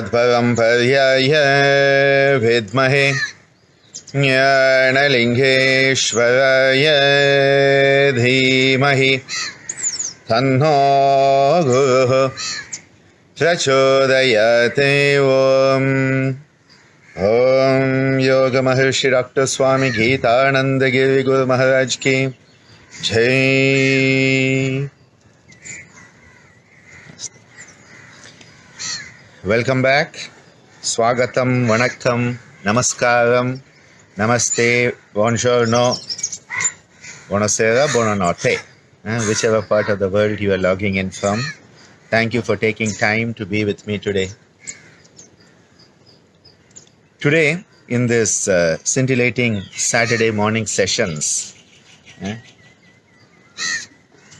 तत्परं पर्याय विद्महे ज्ञानलिङ्गेश्वराय धीमहि तन्नो गुरुः प्रचोदयात्। ओम योग महर्षि डॉक्टर स्वामी गीतानंद गिरि गुरु महाराज की जय। Welcome back. Swagatam, Vanakkam, Namaskaram, Namaste, Buongiorno, Buonasera, Buonanotte, whichever part of the world you are logging in from. Thank you for taking time to be with me today. Today, in this scintillating Saturday morning sessions,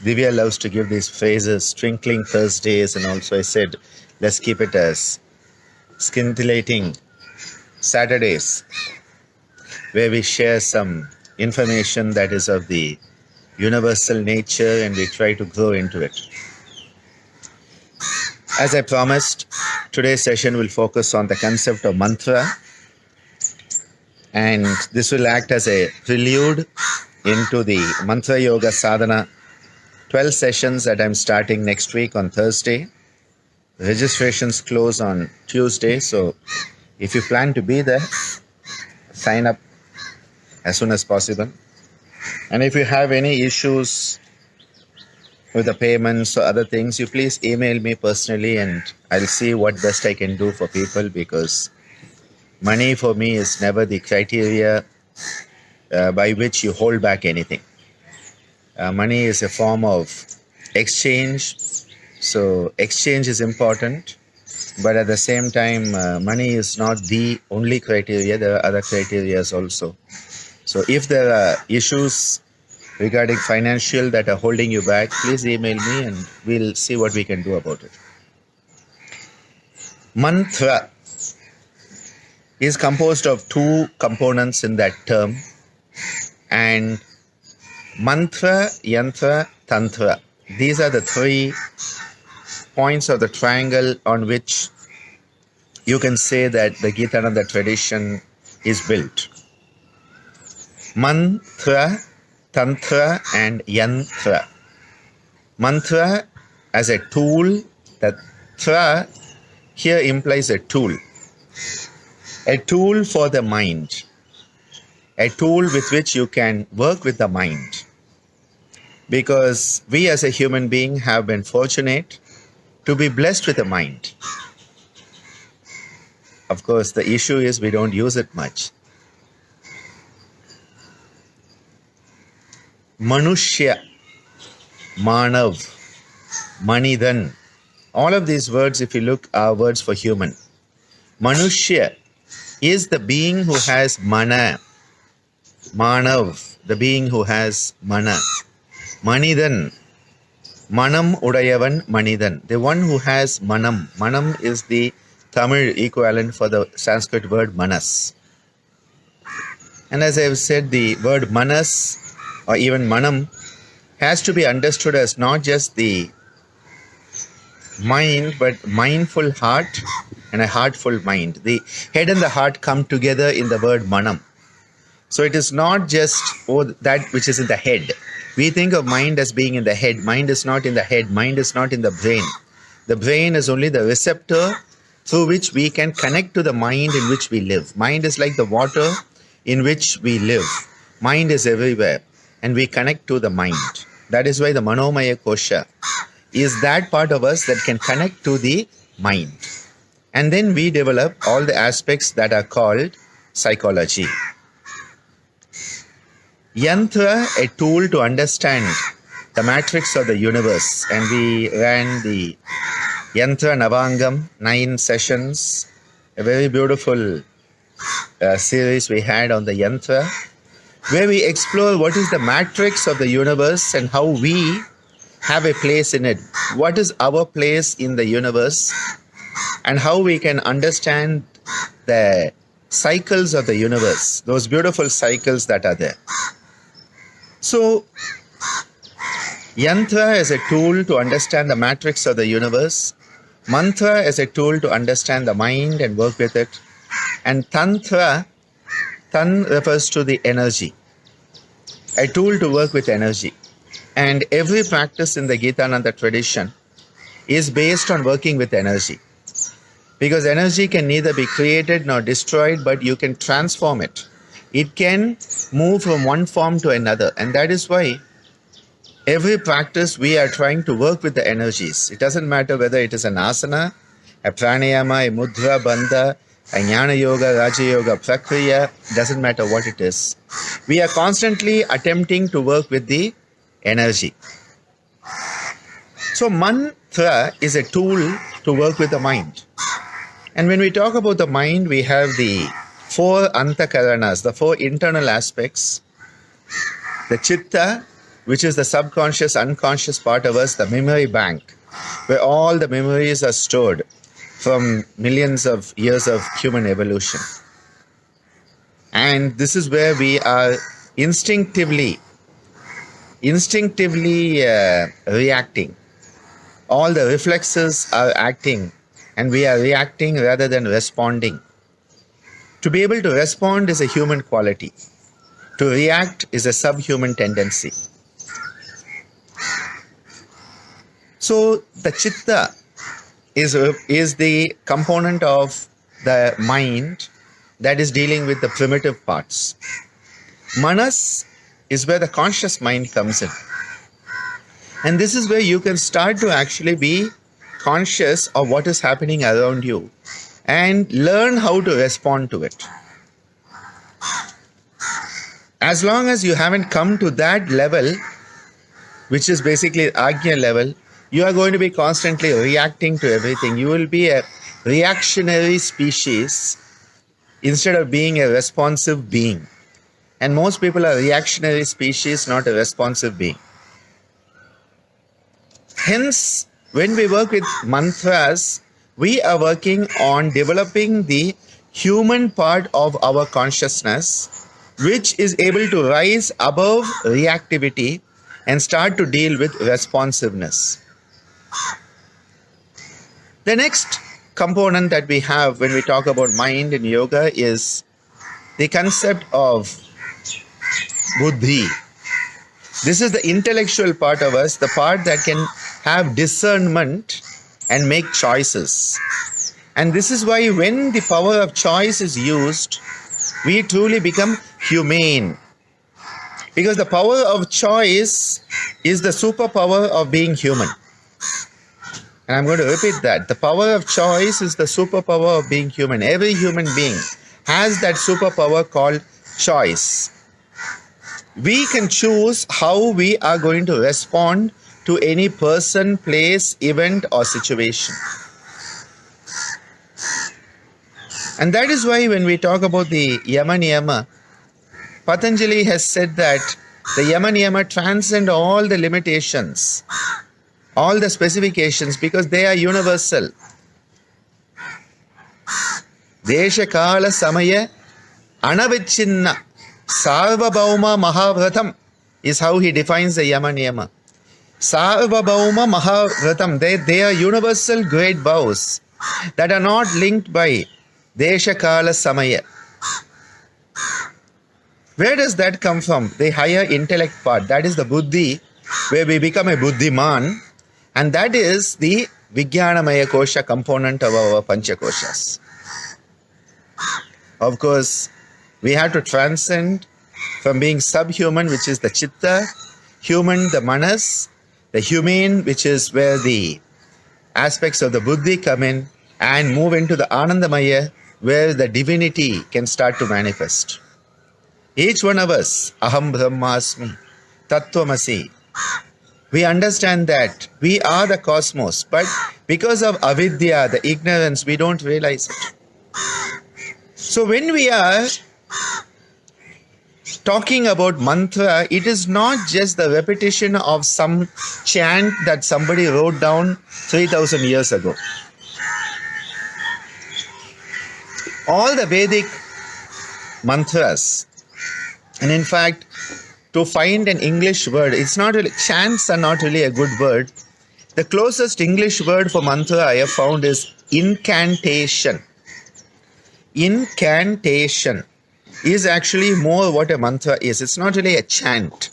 Divya loves to give these phrases, twinkling Thursdays, and also I said, let's keep it as scintillating Saturdays, where we share some information that is of the universal nature and we try to grow into it. As I promised, today's session will focus on the concept of mantra, and this will act as a prelude into the Mantra Yoga Sadhana 12 sessions that I'm starting next week on Thursday. Registrations close on Tuesday, so if you plan to be there, sign up as soon as possible. And if you have any issues with the payments or other things, you please email me personally and I'll see what best I can do for people, because money for me is never the criteria by which you hold back anything. Money is a form of exchange. So exchange is important, but at the same time, money is not the only criteria. There are other criteria also. So if there are issues regarding financial that are holding you back, please email me and we'll see what we can do about it. Mantra is composed of two components in that term, and mantra, yantra, tantra. These are the three points of the triangle on which you can say that the Gitananda tradition is built. Mantra, tantra and yantra. Mantra as a tool, that tra here implies a tool for the mind, a tool with which you can work with the mind, because we as a human being have been fortunate to be blessed with a mind. Of course, the issue is we don't use it much. Manushya, Manav, Manidan. All of these words, if you look, are words for human. Manushya is the being who has mana. Manav, the being who has mana. Manidan, Manam Udayavan Manidan, the one who has Manam. Manam is the Tamil equivalent for the Sanskrit word Manas. And as I have said, the word Manas or even Manam has to be understood as not just the mind, but mindful heart and a heartful mind. The head and the heart come together in the word Manam. So it is not just that which is in the head. We think of mind as being in the head. Mind is not in the head. Mind is not in the brain. The brain is only the receptor through which we can connect to the mind in which we live. Mind is like the water in which we live. Mind is everywhere and we connect to the mind. That is why the Manomaya Kosha is that part of us that can connect to the mind. And then we develop all the aspects that are called psychology. Yantra, a tool to understand the matrix of the universe, and we ran the Yantra Navangam 9 sessions, a very beautiful series we had on the Yantra, where we explore what is the matrix of the universe and how we have a place in it. What is our place in the universe and how we can understand the cycles of the universe, those beautiful cycles that are there. So, Yantra is a tool to understand the matrix of the universe. Mantra is a tool to understand the mind and work with it. And Tantra, Tan refers to the energy, a tool to work with energy. And every practice in the Gitananda tradition is based on working with energy. Because energy can neither be created nor destroyed, but you can transform it. It can move from one form to another. And that is why every practice we are trying to work with the energies. It doesn't matter whether it is an asana, a pranayama, a mudra, bandha, a jnana yoga, raja yoga, prakriya, doesn't matter what it is. We are constantly attempting to work with the energy. So mantra is a tool to work with the mind. And when we talk about the mind, we have the four antakaranas, the four internal aspects. The chitta, which is the subconscious, unconscious part of us, the memory bank, where all the memories are stored from millions of years of human evolution. And this is where we are instinctively reacting. All the reflexes are acting, and we are reacting rather than responding. To be able to respond is a human quality. To react is a subhuman tendency. So the chitta is the component of the mind that is dealing with the primitive parts. Manas is where the conscious mind comes in. And this is where you can start to actually be conscious of what is happening around you and learn how to respond to it. As long as you haven't come to that level, which is basically Ajna level, you are going to be constantly reacting to everything. You will be a reactionary species instead of being a responsive being. And most people are reactionary species, not a responsive being. Hence, when we work with mantras, we are working on developing the human part of our consciousness, which is able to rise above reactivity and start to deal with responsiveness. The next component that we have when we talk about mind in yoga is the concept of buddhi. This is the intellectual part of us, the part that can have discernment and make choices. And this is why when the power of choice is used, we truly become humane. Because the power of choice is the superpower of being human. And I'm going to repeat that. The power of choice is the superpower of being human. Every human being has that superpower called choice. We can choose how we are going to respond to any person, place, event, or situation. And that is why when we talk about the Yama Niyama, Patanjali has said that the Yama Niyama transcend all the limitations, all the specifications, because they are universal. Desha Kala Samaya Anavichinna Sarvabhauma Mahavratam is how he defines the Yama Niyama. Sarvabhauma Mahavratam, they are universal great vows that are not linked by Desha Kala Samaya. Where does that come from? The higher intellect part, that is the buddhi, where we become a buddhiman, and that is the Vijnanamaya Kosha component of our Panchakoshas. Of course, we have to transcend from being subhuman, which is the chitta, human, the manas, the humane, which is where the aspects of the buddhi come in, and move into the Anandamaya, where the divinity can start to manifest. Each one of us, Aham Brahmasmi, Tattvamasi, we understand that we are the cosmos, but because of avidya, the ignorance, we don't realize it. So when we are talking about mantra, it is not just the repetition of some chant that somebody wrote down 3,000 years ago. All the Vedic mantras, and in fact, to find an English word, it's not really, chants are not really a good word. The closest English word for mantra I have found is incantation. Incantation is actually more what a mantra is. It's not really a chant.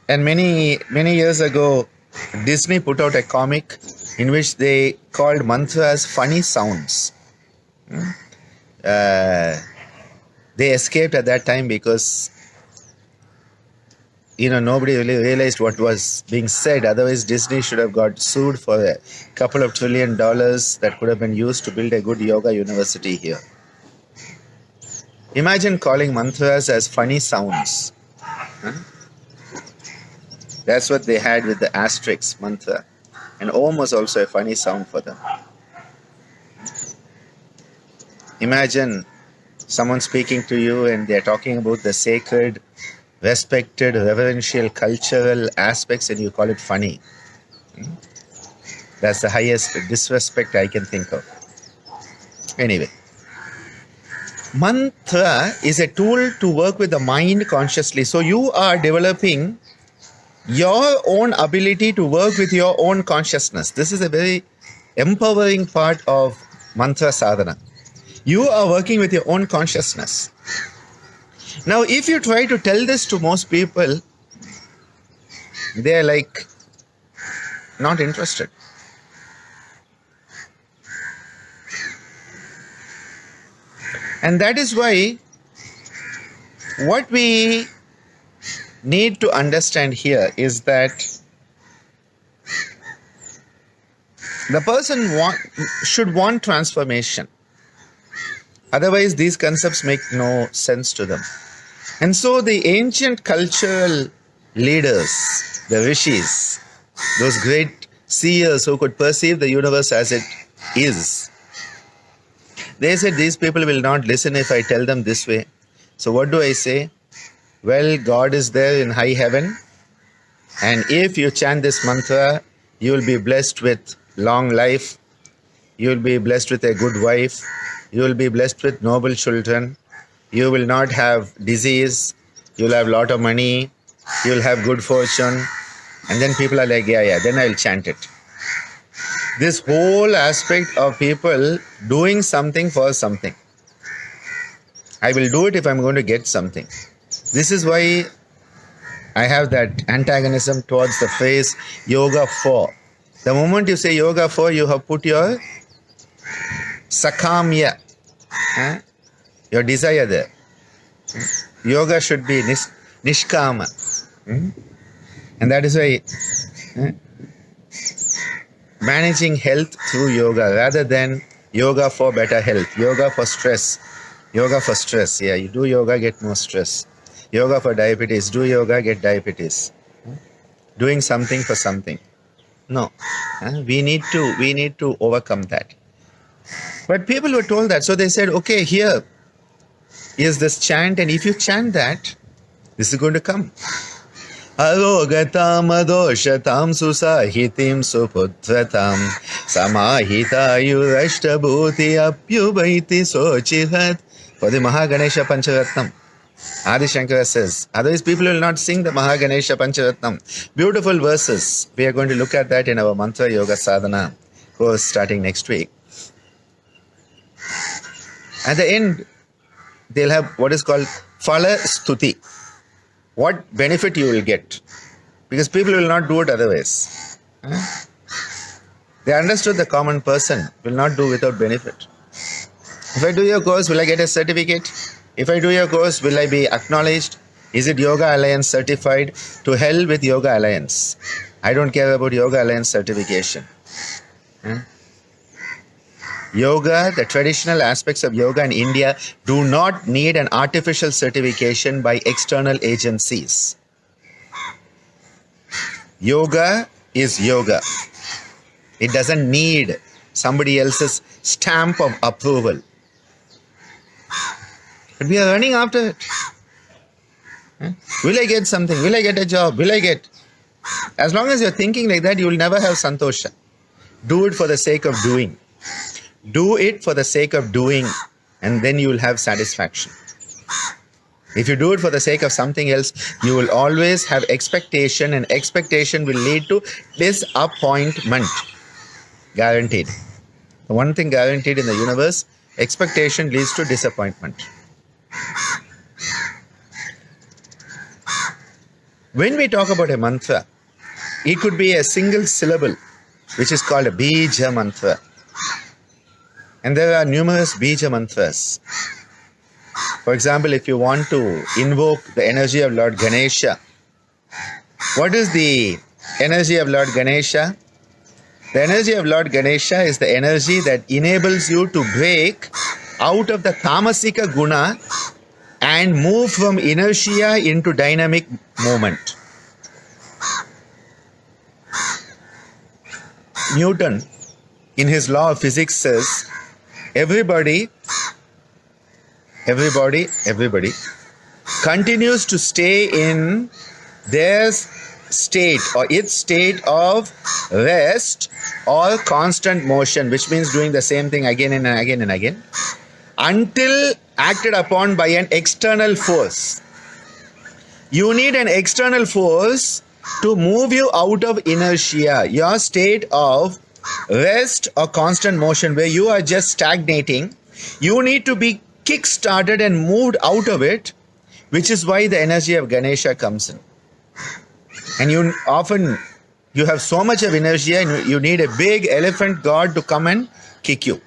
And many years ago, Disney put out a comic in which they called mantras funny sounds. They escaped at that time because nobody really realized what was being said. Otherwise, Disney should have got sued for a couple of $1 trillion that could have been used to build a good yoga university here. Imagine calling mantras as funny sounds. That's what they had with the asterisk mantra. And Om was also a funny sound for them. Imagine someone speaking to you and they're talking about the sacred, respected, reverential, cultural aspects and you call it funny. That's the highest disrespect I can think of. Anyway, mantra is a tool to work with the mind consciously. So you are developing your own ability to work with your own consciousness. This is a very empowering part of mantra sadhana. You are working with your own consciousness. Now, if you try to tell this to most people, they're like not interested. And that is why what we need to understand here is that the person should want transformation. Otherwise, these concepts make no sense to them. And so the ancient cultural leaders, the rishis, those great seers who could perceive the universe as it is, they said these people will not listen if I tell them this way. So what do I say? Well, God is there in high heaven, and if you chant this mantra, you will be blessed with long life, you will be blessed with a good wife, you will be blessed with noble children, you will not have disease, you will have a lot of money, you will have good fortune. And then people are like, yeah, then I will chant it. This whole aspect of people doing something for something. I will do it if I'm going to get something. This is why I have that antagonism towards the phrase yoga for. The moment you say yoga for, you have put your sakamya, your desire there. Yoga should be nishkama. And that is why managing health through yoga rather than yoga for better health, yoga for stress. Yoga for stress, yeah, you do yoga, get more stress. Yoga for diabetes, do yoga, get diabetes. Doing something for something. No, we need to overcome that. But people were told that, so they said, okay, here is this chant, and if you chant that, this is going to come. Arogatam adoshatam susahitim suputratam samahitayurashtabhuti apyubaiti sochihat. For the Mahaganesha Pancharatnam, Adi Shankara says, otherwise people will not sing the Mahaganesha Pancharatnam. Beautiful verses. We are going to look at that in our Mantra Yoga Sadhana course starting next week. At the end, they'll have what is called Phala Stuti. What benefit you will get. Because people will not do it otherwise. They understood the common person will not do without benefit. If I do your course, will I get a certificate? If I do your course, will I be acknowledged? Is it Yoga Alliance certified? To hell with Yoga Alliance. I don't care about Yoga Alliance certification. Yoga, the traditional aspects of yoga in India do not need an artificial certification by external agencies. Yoga is yoga. It doesn't need somebody else's stamp of approval. But we are running after it. Will I get something? Will I get a job? Will I get? As long as you're thinking like that, you will never have santosha. Do it for the sake of doing. Do it for the sake of doing, and then you will have satisfaction. If you do it for the sake of something else, you will always have expectation, and expectation will lead to disappointment. Guaranteed. The one thing guaranteed in the universe, expectation leads to disappointment. When we talk about a mantra, it could be a single syllable, which is called a bija mantra. And there are numerous bija mantras. For example, if you want to invoke the energy of Lord Ganesha, what is the energy of Lord Ganesha? The energy of Lord Ganesha is the energy that enables you to break out of the tamasika guna and move from inertia into dynamic movement. Newton, in his law of physics, says everybody continues to stay in their state or its state of rest or constant motion, which means doing the same thing again and again and again, until acted upon by an external force. You need an external force to move you out of inertia, your state of rest or constant motion where you are just stagnating. You need to be kick-started and moved out of it, which is why the energy of Ganesha comes in. And you have so much of inertia, and you need a big elephant god to come and kick you.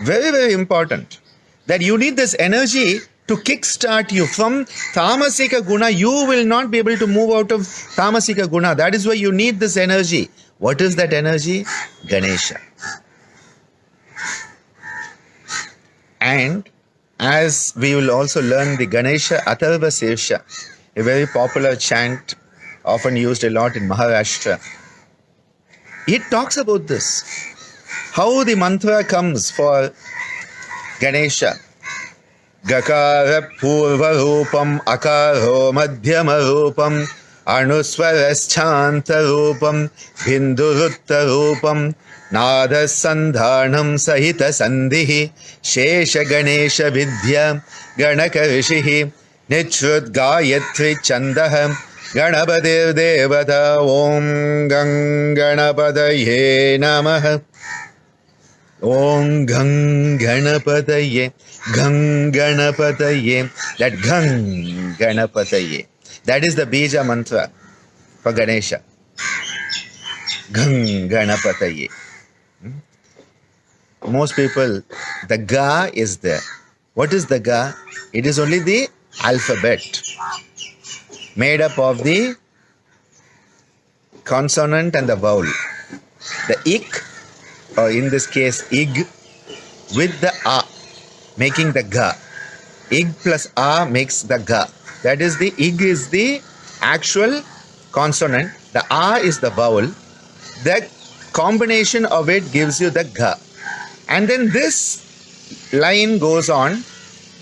Very, very important that you need this energy to kickstart you. From tamasika guna, you will not be able to move out of tamasika guna. That is why you need this energy. What is that energy? Ganesha. And as we will also learn the Ganesha Atharva Sirsha, a very popular chant often used a lot in Maharashtra. It talks about this. How the mantra comes for Ganesha. Gakara purva rupam akaro madhyama rupam anuswaraschanta rupam bindurutta rupam nada sandhanam sahita sandhihi shesha ganesha vidya ganaka rishihi nichrut gayatri chandaha ganapadir devata om ganganapadaye namaha. Om Gang Ganapataye, Gang Ganapataye, that Gang Ganapataye. That is the Bija mantra for Ganesha. Gang Ganapataye. Most people, the Ga is there. What is the Ga? It is only the alphabet made up of the consonant and the vowel. The Ik, or in this case Ig, with the A, making the Ga. Ig plus A makes the Ga. That is, the Ig is the actual consonant, the A is the vowel. That combination of it gives you the Ga. And then this line goes on.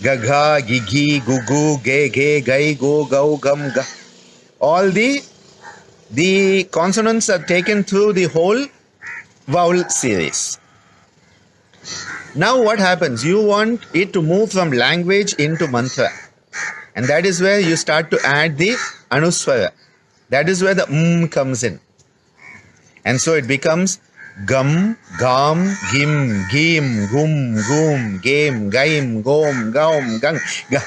Gaga, Gigi, Gugu, Ge, Ge, Gai, Go, Gau, Gum, Ga. All the consonants are taken through the whole vowel series. Now what happens? You want it to move from language into mantra. And that is where you start to add the anuswara. That is where the comes in. And so it becomes gum, gam, gim, gim, gum, gum, game, gaim, gom, gaum, gang, ga.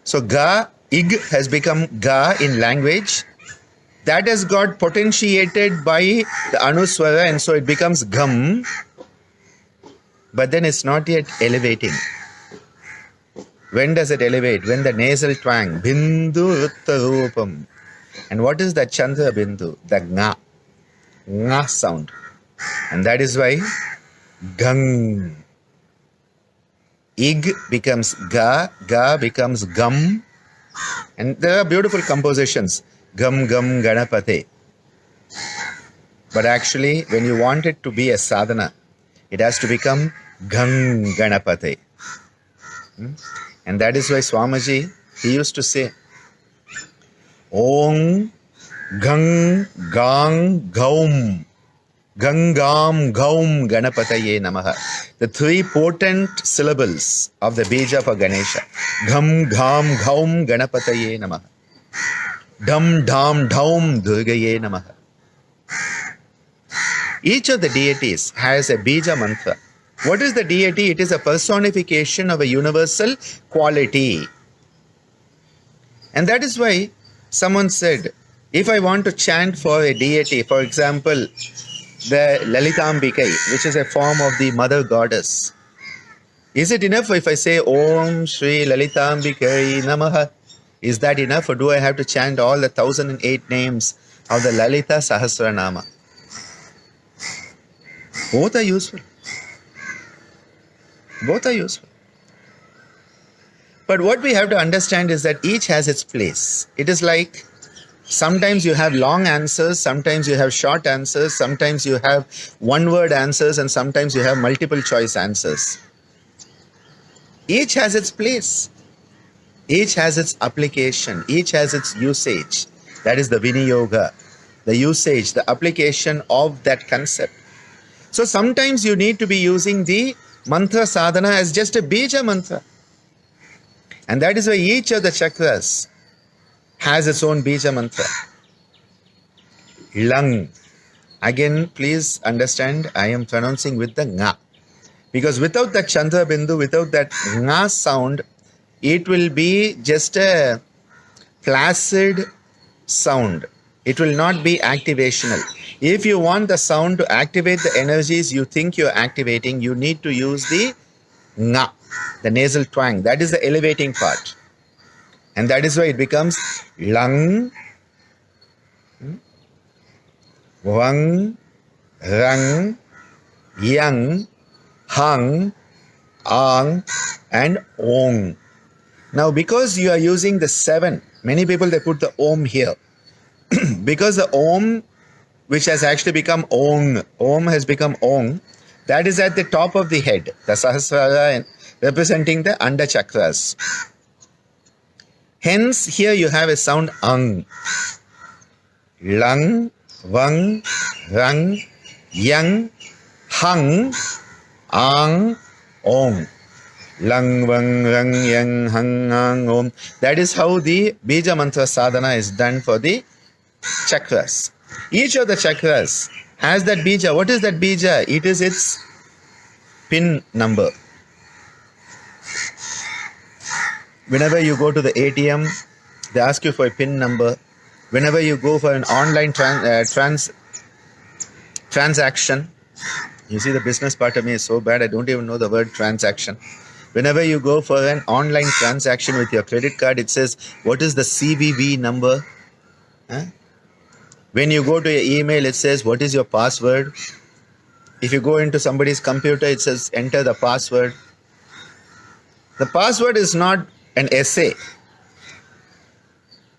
So ga, ig has become ga in language. That has got potentiated by the anuswara, and so it becomes gum. But then it's not yet elevating. When does it elevate? When the nasal twang, bindu rutta rupam. And what is the chandra bindu? The nga sound. And that is why gang. Ig becomes ga, ga becomes gum. And there are beautiful compositions. Gam Gam Ganapate. But actually, when you want it to be a sadhana, it has to become Gang Ganapate. And that is why Swamiji, he used to say, Om Gang Gang Gaum Gangam Gaum Ganapataye Namaha. The three potent syllables of the bija for Ganesha. Gam Gam Gaum Ganapataye Namaha. Dam Dam Dhaum Durgaye Namaha. Each of the deities has a bija mantra. What is the deity? It is a personification of a universal quality. And that is why someone said, if I want to chant for a deity, for example, the Lalitambikai, which is a form of the mother goddess, is it enough if I say Om Shri Lalitambikai Namaha? Is that enough, or do I have to chant all the 1008 names of the Lalita Sahasranama? Both are useful. Both are useful. But what we have to understand is that each has its place. It is like sometimes you have long answers, sometimes you have short answers, sometimes you have one-word answers, and sometimes you have multiple choice answers. Each has its place. Each has its application. Each has its usage. That is the Viniyoga, the usage, the application of that concept. So sometimes you need to be using the mantra sadhana as just a bija mantra. And that is why each of the chakras has its own bija mantra. Lang. Again, please understand, I am pronouncing with the nga. Because without that Chandra Bindu, without that nga sound, it will be just a placid sound. It will not be activational. If you want the sound to activate the energies you think you're activating, you need to use the nga, the nasal twang. That is the elevating part. And that is why it becomes lang, wang, rang, yang, hang, ang, and ong. Now, because you are using the 7, many people, they put the om here. Because the om, which has actually become ong, om has become ong, that is at the top of the head, the Sahasrara representing the under chakras. Hence, here you have a sound ang. Lang, wang, rang, yang, hang, ang, ong. Lang, wang, rang, yang, hang, ang, om. That is how the bija mantra sadhana is done for the chakras. Each of the chakras has that bija. What is that bija? It is its pin number. Whenever you go to the ATM, they ask you for a pin number. Whenever you go for an online transaction, you see the business part of me is so bad, I don't even know the word transaction. Whenever you go for an online transaction with your credit card, it says, what is the CVV number? Huh? When you go to your email, it says, what is your password? If you go into somebody's computer, it says, enter the password. The password is not an essay.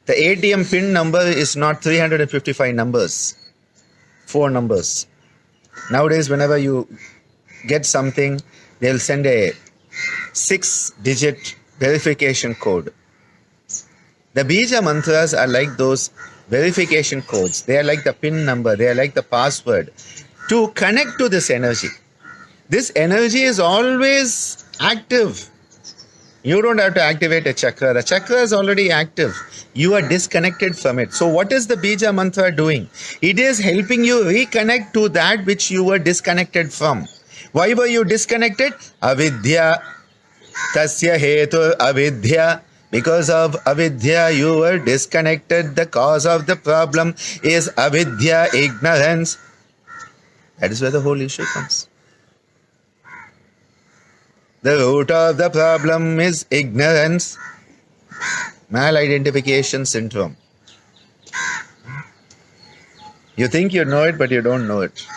The ATM pin number is not 355 numbers, 4 numbers. Nowadays, whenever you get something, they'll send a 6-digit verification code. The bija mantras are like those verification codes. They are like the pin number. They are like the password to connect to this energy. This energy is always active. You don't have to activate a chakra. The chakra is already active. You are disconnected from it. So what is the bija mantra doing? It is helping you reconnect to that which you were disconnected from. Why were you disconnected? Avidya. Tasya hetu avidya. Because of avidya, you were disconnected. The cause of the problem is avidya, ignorance. That is where the whole issue comes. The root of the problem is ignorance, maladentification syndrome. You think you know it, but you don't know it.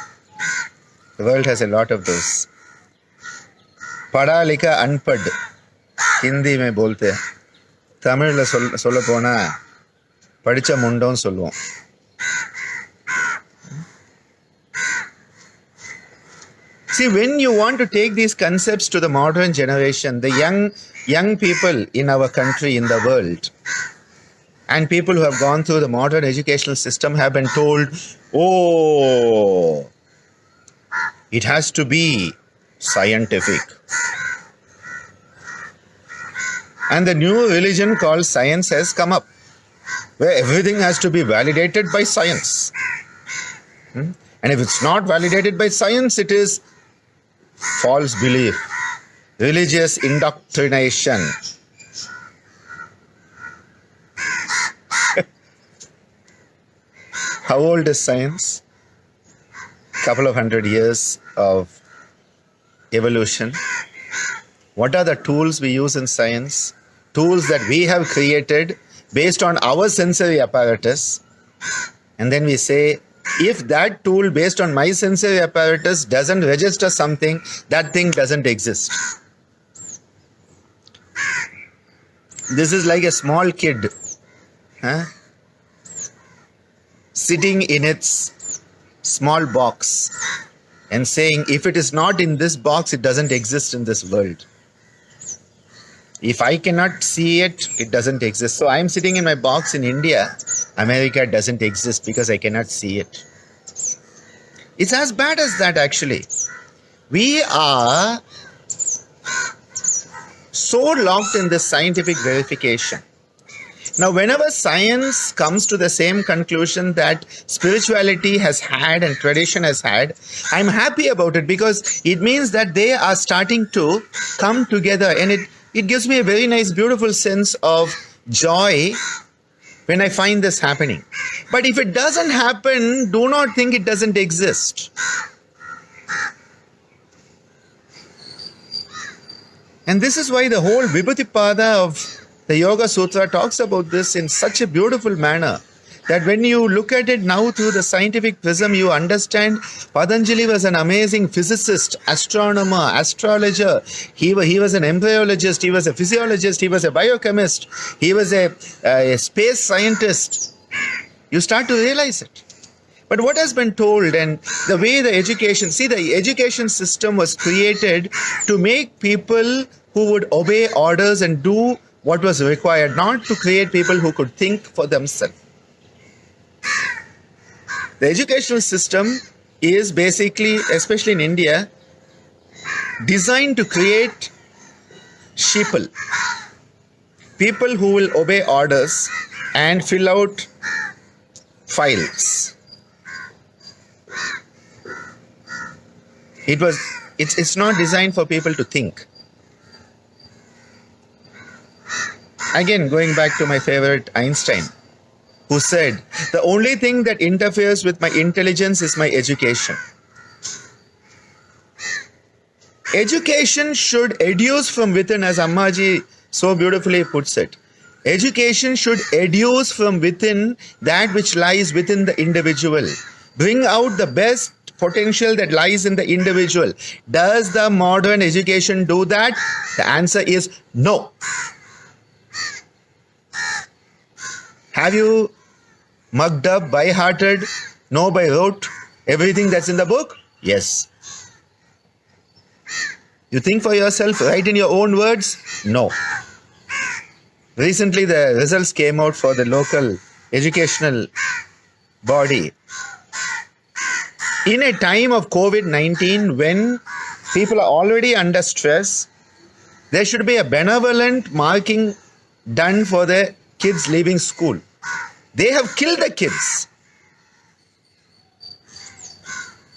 The world has a lot of those. Pada likha unpad, Hindi mein bolte hain. Tamil la solla pona, padicha mundon solluvom. See, when you want to take these concepts to the modern generation, the young people in our country, in the world, and people who have gone through the modern educational system have been told, oh, It has to be scientific. And the new religion called science has come up, where everything has to be validated by science. And if it's not validated by science, it is false belief, religious indoctrination. How old is science? Couple of 100 years of evolution. What are the tools we use in science? Tools that we have created based on our sensory apparatus. And then we say, if that tool based on my sensory apparatus doesn't register something, that thing doesn't exist. This is like a small kid, sitting in its small box and saying, if it is not in this box, it doesn't exist in this world. If I cannot see it, it doesn't exist. So I'm sitting in my box in India. America doesn't exist because I cannot see it. It's as bad as that, actually. We are so locked in this scientific verification. Now, whenever science comes to the same conclusion that spirituality has had and tradition has had, I'm happy about it, because it means that they are starting to come together, and it gives me a very nice, beautiful sense of joy when I find this happening. But if it doesn't happen, do not think it doesn't exist. And this is why the whole Vibhuti-pada of the Yoga Sutra talks about this in such a beautiful manner, that when you look at it now through the scientific prism, you understand Patanjali was an amazing physicist, astronomer, astrologer. He was an embryologist, he was a physiologist, he was a biochemist, he was a space scientist. You start to realize it. But what has been told, and the way the education system was created to make people who would obey orders and do what was required, not to create people who could think for themselves. The educational system is basically, especially in India, designed to create sheeple, people who will obey orders and fill out files. It's not designed for people to think. Again, going back to my favorite Einstein, who said, the only thing that interferes with my intelligence is my education. Education should educe from within, as Ammaji so beautifully puts it. Education should educe from within that which lies within the individual. Bring out the best potential that lies in the individual. Does the modern education do that? The answer is no. Have you mugged up, by-hearted, know by rote everything that's in the book? Yes. You think for yourself, write in your own words? No. Recently, the results came out for the local educational body. In a time of COVID-19, when people are already under stress, there should be a benevolent marking done for the kids leaving school. They have killed the kids.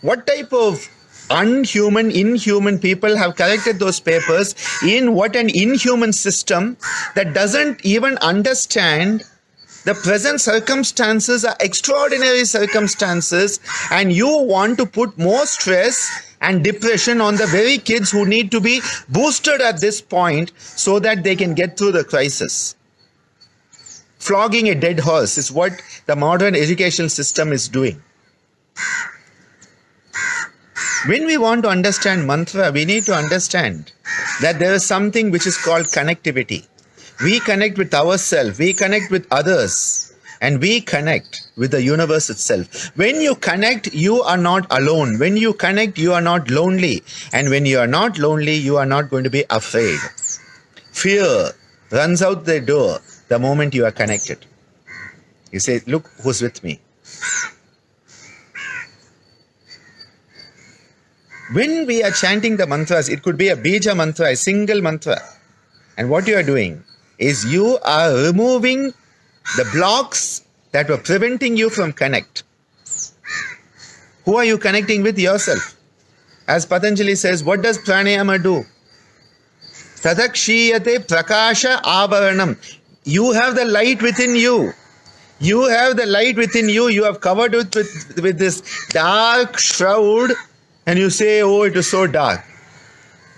What type of inhuman people have collected those papers in what an inhuman system that doesn't even understand the present circumstances are extraordinary circumstances, and you want to put more stress and depression on the very kids who need to be boosted at this point so that they can get through the crisis. Flogging a dead horse is what the modern education system is doing. When we want to understand mantra, we need to understand that there is something which is called connectivity. We connect with ourselves, we connect with others, and we connect with the universe itself. When you connect, you are not alone. When you connect, you are not lonely. And when you are not lonely, you are not going to be afraid. Fear runs out the door the moment you are connected. You say, look who's with me. When we are chanting the mantras, it could be a bija mantra, a single mantra. And what you are doing is you are removing the blocks that were preventing you from connect. Who are you connecting with? Yourself. As Patanjali says, what does pranayama do? Tadakshiyate prakasha avaranam. You have the light within you. You have the light within you. You have covered it with this dark shroud, and you say, oh, it is so dark.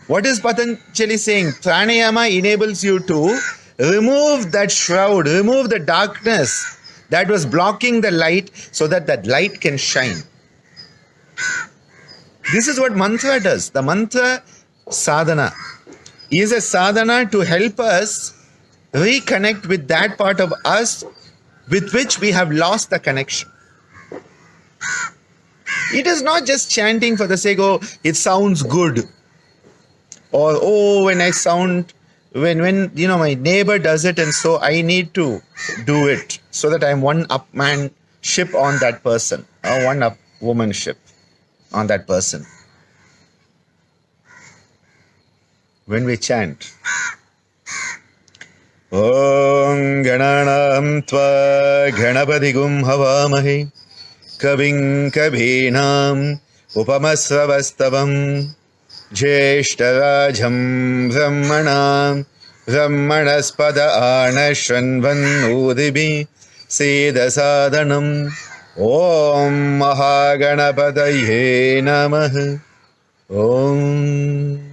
What is Patanjali saying? Pranayama enables you to remove that shroud, remove the darkness that was blocking the light so that that light can shine. This is what mantra does. The mantra sadhana is a sadhana to help us reconnect with that part of us with which we have lost the connection. It is not just chanting for the sake of, oh, it sounds good. Or, oh, when you know, my neighbor does it and so I need to do it so that I'm one upmanship on that person or one up womanship on that person. When we chant, Om Gananam Tva Ganapadigum Havamahe Kaving Kabhinam Upamasravastavam Jeshtarajam Brahmanam Brahmanaspada Anashranvan Udibi Siddhasadanam Om Mahaganapadaye Namah. Om.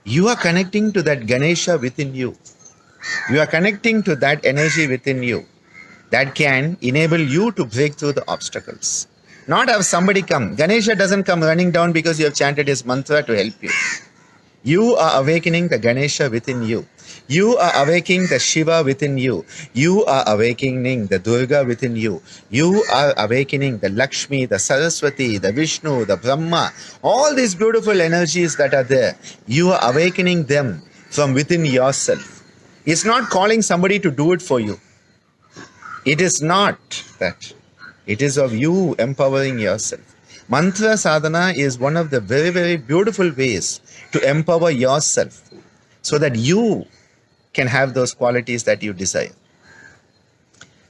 You are connecting to that Ganesha within you. You are connecting to that energy within you that can enable you to break through the obstacles. Not have somebody come. Ganesha doesn't come running down because you have chanted his mantra to help you. You are awakening the Ganesha within you. You are awakening the Shiva within you. You are awakening the Durga within you. You are awakening the Lakshmi, the Saraswati, the Vishnu, the Brahma. All these beautiful energies that are there. You are awakening them from within yourself. It's not calling somebody to do it for you. It is not that. It is of you empowering yourself. Mantra sadhana is one of the very, very beautiful ways to empower yourself so that you can have those qualities that you desire.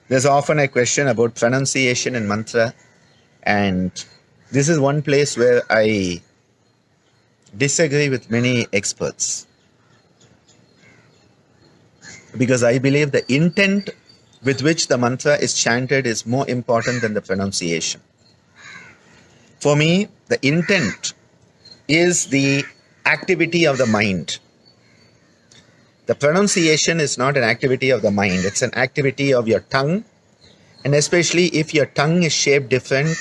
There's often a question about pronunciation in mantra, and this is one place where I disagree with many experts, because I believe the intent with which the mantra is chanted is more important than the pronunciation. For me, the intent is the activity of the mind. The pronunciation is not an activity of the mind. It's an activity of your tongue. And especially if your tongue is shaped different,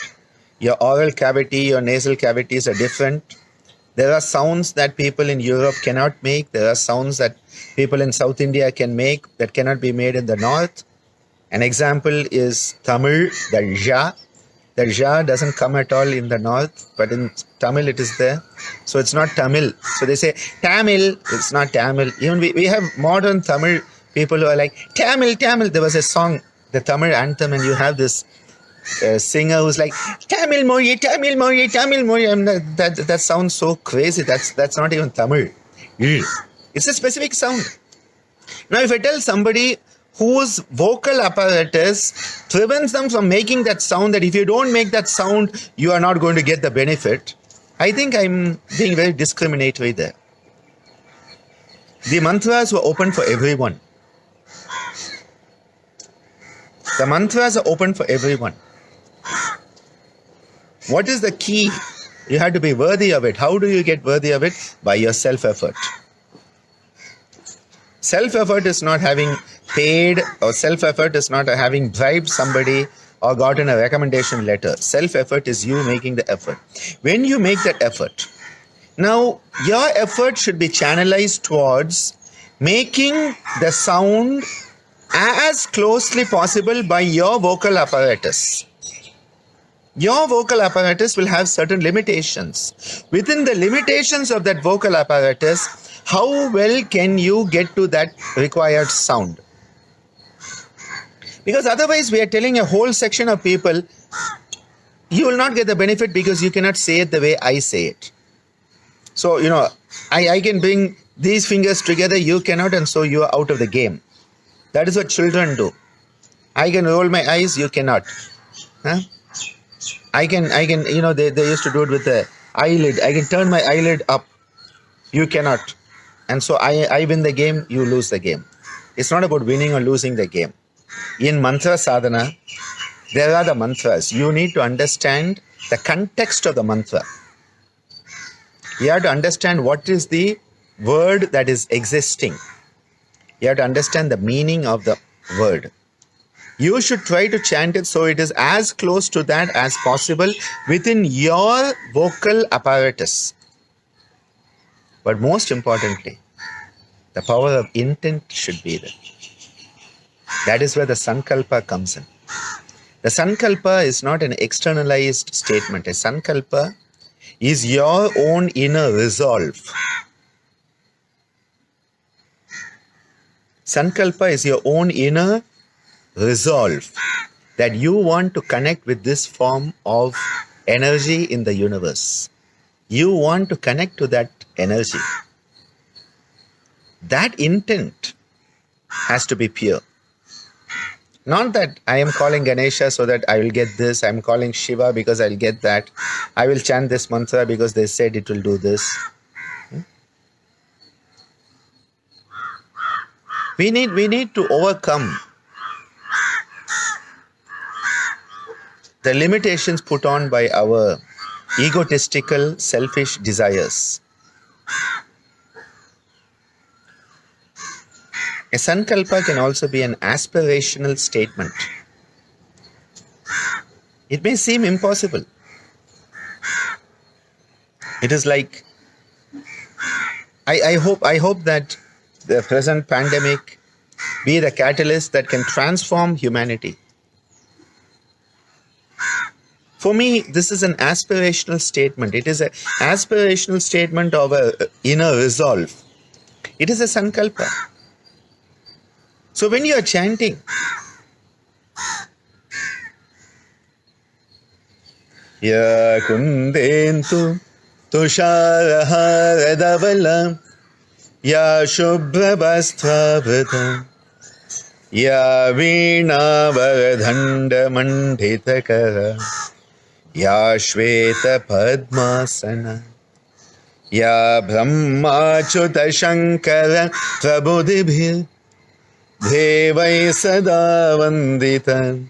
your oral cavity, your nasal cavities are different. There are sounds that people in Europe cannot make. There are sounds that people in South India can make that cannot be made in the North. An example is Tamil, the ja. The ja doesn't come at all in the North, but in Tamil it is there. So it's not Tamil. So they say Tamil, it's not Tamil. Even we have modern Tamil people who are like, Tamil, Tamil. There was a song, the Tamil anthem, and you have this singer who's like, Tamil Moyi, Tamil Moyi, Tamil Moyi. I mean, that sounds so crazy. That's not even Tamil. It's a specific sound. Now if I tell somebody whose vocal apparatus prevents them from making that sound, that if you don't make that sound, you are not going to get the benefit, I think I'm being very discriminatory there. The mantras were open for everyone. The mantras are open for everyone. What is the key? You have to be worthy of it. How do you get worthy of it? By your self-effort. Self-effort is not having paid, or self-effort is not having bribed somebody or gotten a recommendation letter. Self-effort is you making the effort. When you make that effort, now your effort should be channelized towards making the sound as closely possible by your vocal apparatus. Your vocal apparatus will have certain limitations. Within the limitations of that vocal apparatus, how well can you get to that required sound? Because otherwise we are telling a whole section of people, you will not get the benefit because you cannot say it the way I say it. So, I can bring these fingers together, you cannot, and so you are out of the game. That is what children do. I can roll my eyes, you cannot. Huh? I can, they used to do it with the eyelid. I can turn my eyelid up, you cannot. And so I win the game, you lose the game. It's not about winning or losing the game. In mantra sadhana, there are the mantras. You need to understand the context of the mantra. You have to understand what is the word that is existing. You have to understand the meaning of the word. You should try to chant it so it is as close to that as possible within your vocal apparatus. But most importantly, the power of intent should be there. That is where the sankalpa comes in. The sankalpa is not an externalized statement. A sankalpa is your own inner resolve. Sankalpa is your own inner resolve that you want to connect with this form of energy in the universe. You want to connect to that energy. That intent has to be pure. Not that I am calling Ganesha so that I will get this. I am calling Shiva because I will get that. I will chant this mantra because they said it will do this. We need to overcome the limitations put on by our egotistical, selfish desires. A sankalpa can also be an aspirational statement. It may seem impossible. It is like, I hope that the present pandemic be the catalyst that can transform humanity. For me, this is an aspirational statement. It is an aspirational statement of an inner resolve. It is a sankalpa. So when you are chanting, Ya kundentu tusharahara Ya shubhrabhastravrtam Ya veena-varadhanda mandhitakara Ya shveta padmasana Ya brahmachuta shankara prabodhibhir Devai sada vandita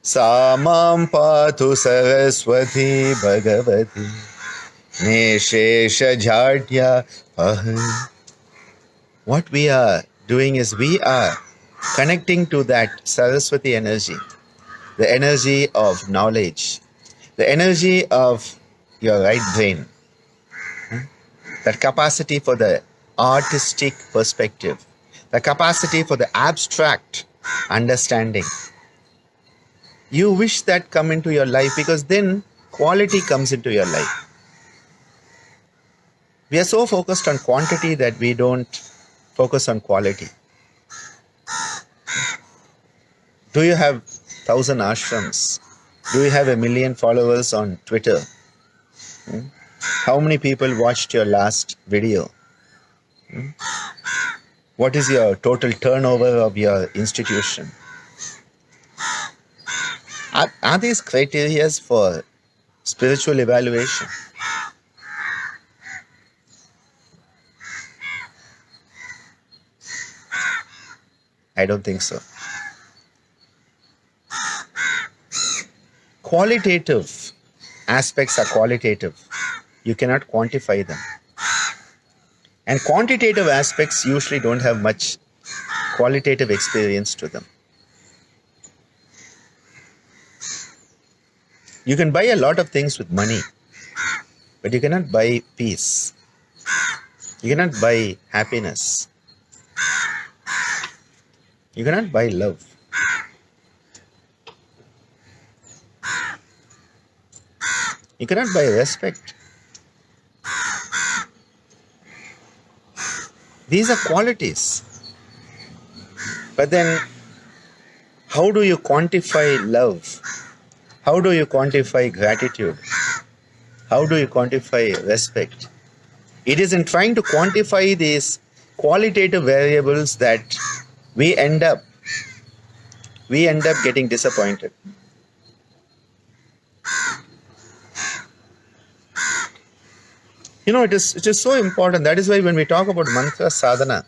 Samam patu saraswati bhagavati Neshesha jhatya aham. What we are doing is we are connecting to that Saraswati energy, the energy of knowledge, the energy of your right brain, that capacity for the artistic perspective, the capacity for the abstract understanding. You wish that come into your life because then quality comes into your life. We are so focused on quantity that we don't focus on quality. Do you have 1,000 ashrams? Do you have 1 million followers on Twitter? How many people watched your last video? What is your total turnover of your institution? Are these criteria for spiritual evaluation? I don't think so. Qualitative aspects are qualitative. You cannot quantify them. And quantitative aspects usually don't have much qualitative experience to them. You can buy a lot of things with money, but you cannot buy peace. You cannot buy happiness. You cannot buy love. You cannot buy respect. These are qualities. But then, how do you quantify love? How do you quantify gratitude? How do you quantify respect? It is in trying to quantify these qualitative variables that we end up getting disappointed. It is so important. That is why when we talk about mantra sadhana,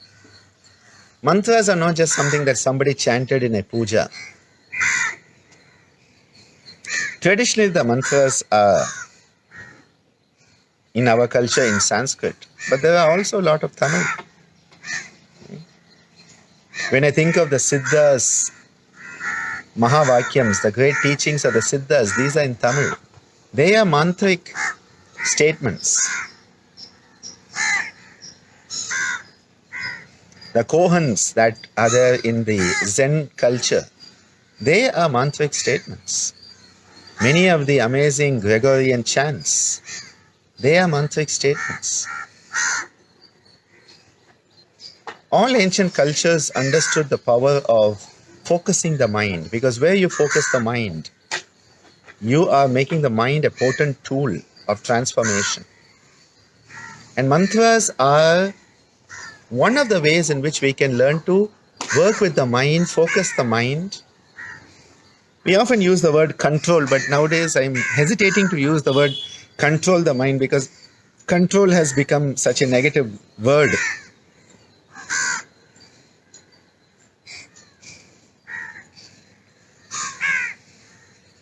mantras are not just something that somebody chanted in a puja. Traditionally, the mantras are in our culture in Sanskrit, but there are also a lot of Tamil. When I think of the Siddhas, Mahavakyams, the great teachings of the Siddhas, these are in Tamil. They are mantric statements. The Kohans that are there in the Zen culture, they are mantric statements. Many of the amazing Gregorian chants, they are mantric statements. All ancient cultures understood the power of focusing the mind, because where you focus the mind, you are making the mind a potent tool of transformation. And mantras are one of the ways in which we can learn to work with the mind, focus the mind. We often use the word control, but nowadays I'm hesitating to use the word control the mind because control has become such a negative word.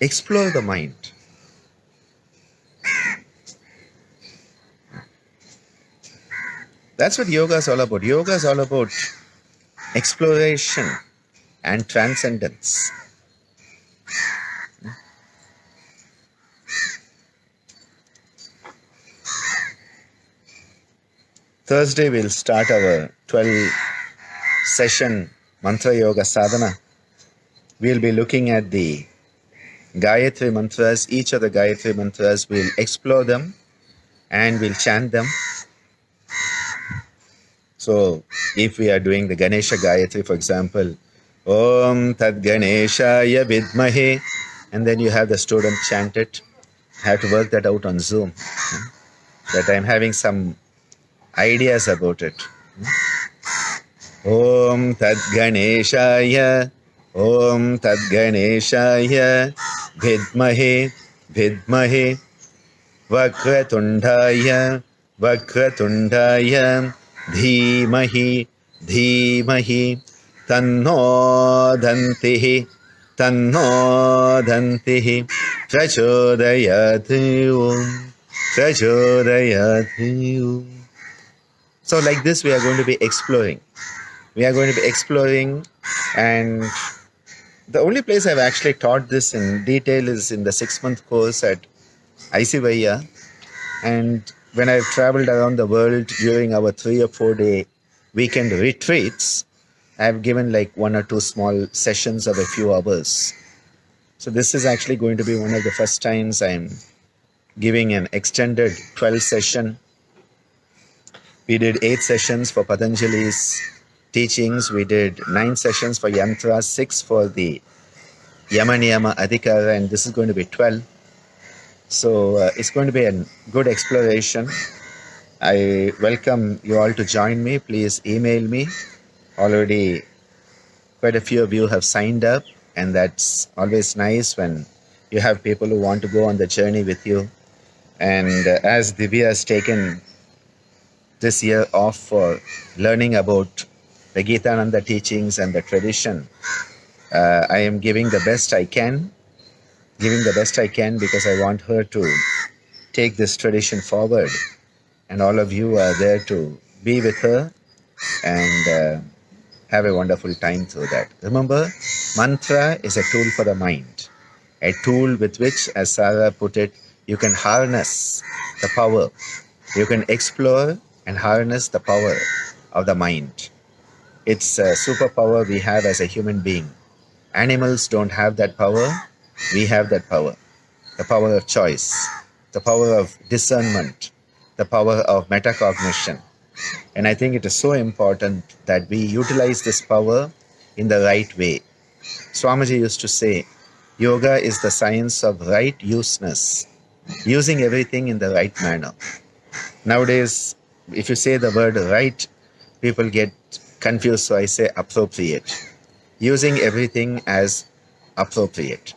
Explore the mind. That's what yoga is all about. Yoga is all about exploration and transcendence. Thursday we'll start our 12-session Mantra Yoga Sadhana. We'll be looking at the Gayatri mantras. Each of the Gayatri mantras, we'll explore them and we'll chant them. So if we are doing the Ganesha Gayatri, for example, Om Tad Ganeshaya Vidmahe, and then you have the student chant it. I have to work that out on Zoom. That I'm having some ideas about it. Om Tad Ganeshaya, Om Tad Ganeshaya Vidmahe, Vidmahe, Vakratundaya, Vakratundaya, Dhimahi, Dhimahi, Tanno Dhantihi, Tanno Dhantihi, Prachodayati Om, Prachodayati Om. So like this we are going to be exploring. We are going to be exploring, and the only place I've actually taught this in detail is in the 6-month course at ICVIA. And when I've traveled around the world during our 3 or 4 day weekend retreats, I've given like 1 or 2 small sessions of a few hours. So this is actually going to be one of the first times I'm giving an extended 12 session. We did 8 sessions for Patanjali's teachings. We did 9 sessions for Yantra, 6 for the Yama Niyama Adhikara, and this is going to be 12. So it's going to be a good exploration. I welcome you all to join me. Please email me. Already quite a few of you have signed up, and that's always nice when you have people who want to go on the journey with you. And as Divya has taken this year off for learning about the Gitananda teachings and the tradition, I am giving the best I can. Because I want her to take this tradition forward, and all of you are there to be with her and have a wonderful time through that. Remember, mantra is a tool for the mind, a tool with which, as Sarah put it, you can harness the power. You can explore and harness the power of the mind. It's a superpower we have as a human being. Animals don't have that power. We have that power. The power of choice, the power of discernment, the power of metacognition. And I think it is so important that we utilize this power in the right way. Swamiji used to say, Yoga is the science of right useness, using everything in the right manner. Nowadays, if you say the word right, people get confused, so I say appropriate. Using everything as appropriate.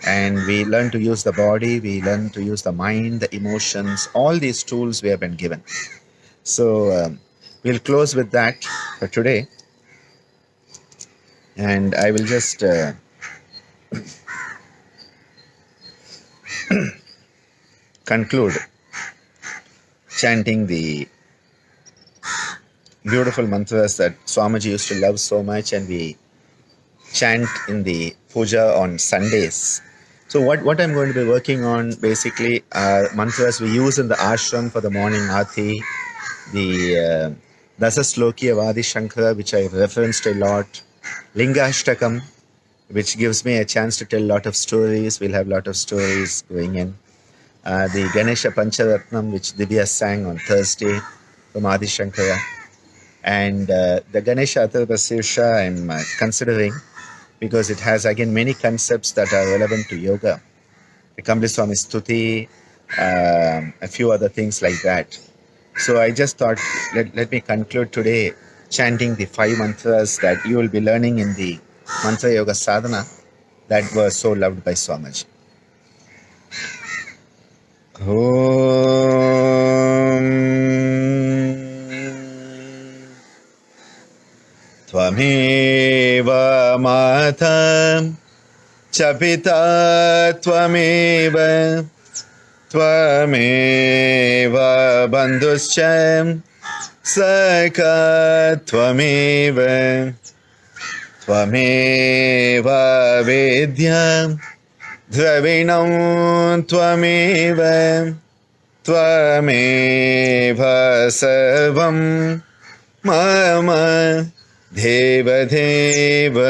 And we learn to use the body, we learn to use the mind, the emotions, all these tools we have been given. So we'll close with that for today. And I will just conclude chanting the beautiful mantras that Swamiji used to love so much, and we chant in the puja on Sundays. So what I'm going to be working on basically are mantras we use in the ashram for the morning aarti, the Dasaslokiya Vadi Shankara, which I referenced a lot, Lingashtakam, which gives me a chance to tell a lot of stories. We'll have a lot of stories going in. The Ganesha Pancharatnam, which Divya sang on Thursday from Adi Shankara. And the Ganesha Atharva Sirsha I'm considering because it has again many concepts that are relevant to yoga. The Kambli Swami Stuti, a few other things like that. So I just thought, let me conclude today chanting the 5 mantras that you will be learning in the Mantra Yoga Sadhana that were so loved by Swamiji. Tvameva Mata Chapita Tvameva Tvameva Bandhuscha Saka Tvameva Tvameva Vidya Dravinam Tvameva Tvameva Sarvam Mama Deva Deva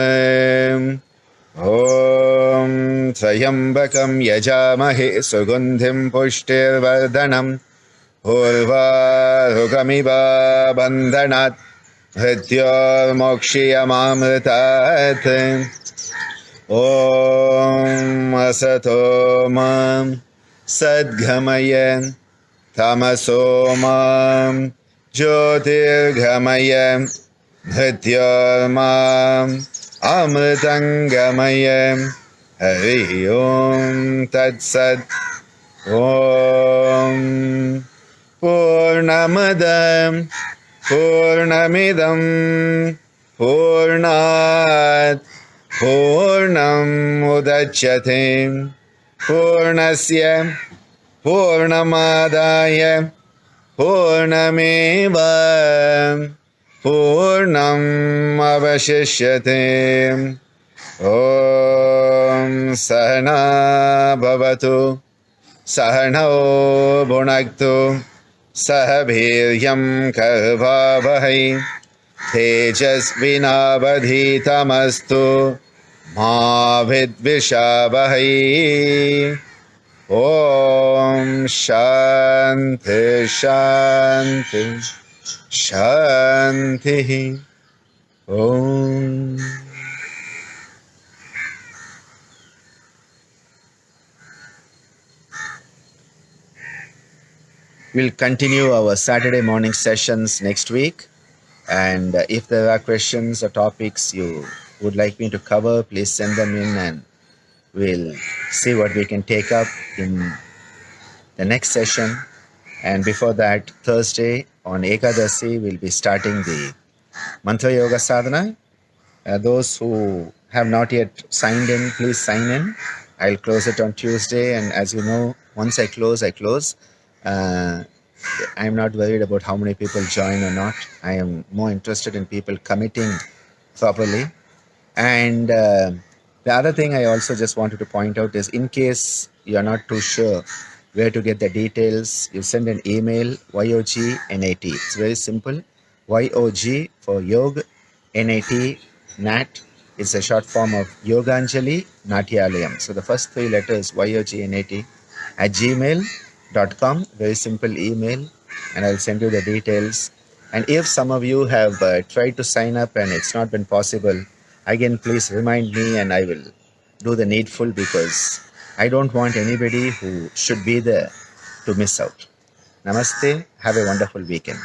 Om Trayambakam Yajamahe Sugandhim Pushtirvardhanam Urvarukamiva Bandhanat Hrityor Mokshiyamamritat Om Asato Mam Sadghamaya Tamaso Mam Jyotirghamaya Hrityor Mam Amritangamaya Hari Om Tat Sat Om Purnamadam Purnamidam Purnat Purnam Udachyate Purnasya Purnamadaya Purnameva Purnam Avashishyate Om Sahana Bhavatu Sahano Bhunaktu Sahabhiryam Karvavahai Tejasvinavadhitamastu Ma Vidvishavahai Om Shanti Shanti Shanti Om. We'll continue our Saturday morning sessions next week. And if there are questions or topics you would like me to cover, please send them in and we'll see what we can take up in the next session. And before that, Thursday on Ekadasi, we'll be starting the Mantra Yoga Sadhana. Those who have not yet signed in, please sign in. I'll close it on Tuesday. And as you know, once I close, I close. I'm not worried about how many people join or not. I am more interested in people committing properly. And the other thing I also just wanted to point out is, in case you're not too sure where to get the details, you send an email, YOGNAT. It's very simple. YOG for Yog, NAT, Nat. It's a short form of Yoganjali Natyalayam. So the first 3 letters, YOGNAT, at gmail.com. Very simple email, and I'll send you the details. And if some of you have tried to sign up and it's not been possible, again, please remind me and I will do the needful, because I don't want anybody who should be there to miss out. Namaste. Have a wonderful weekend.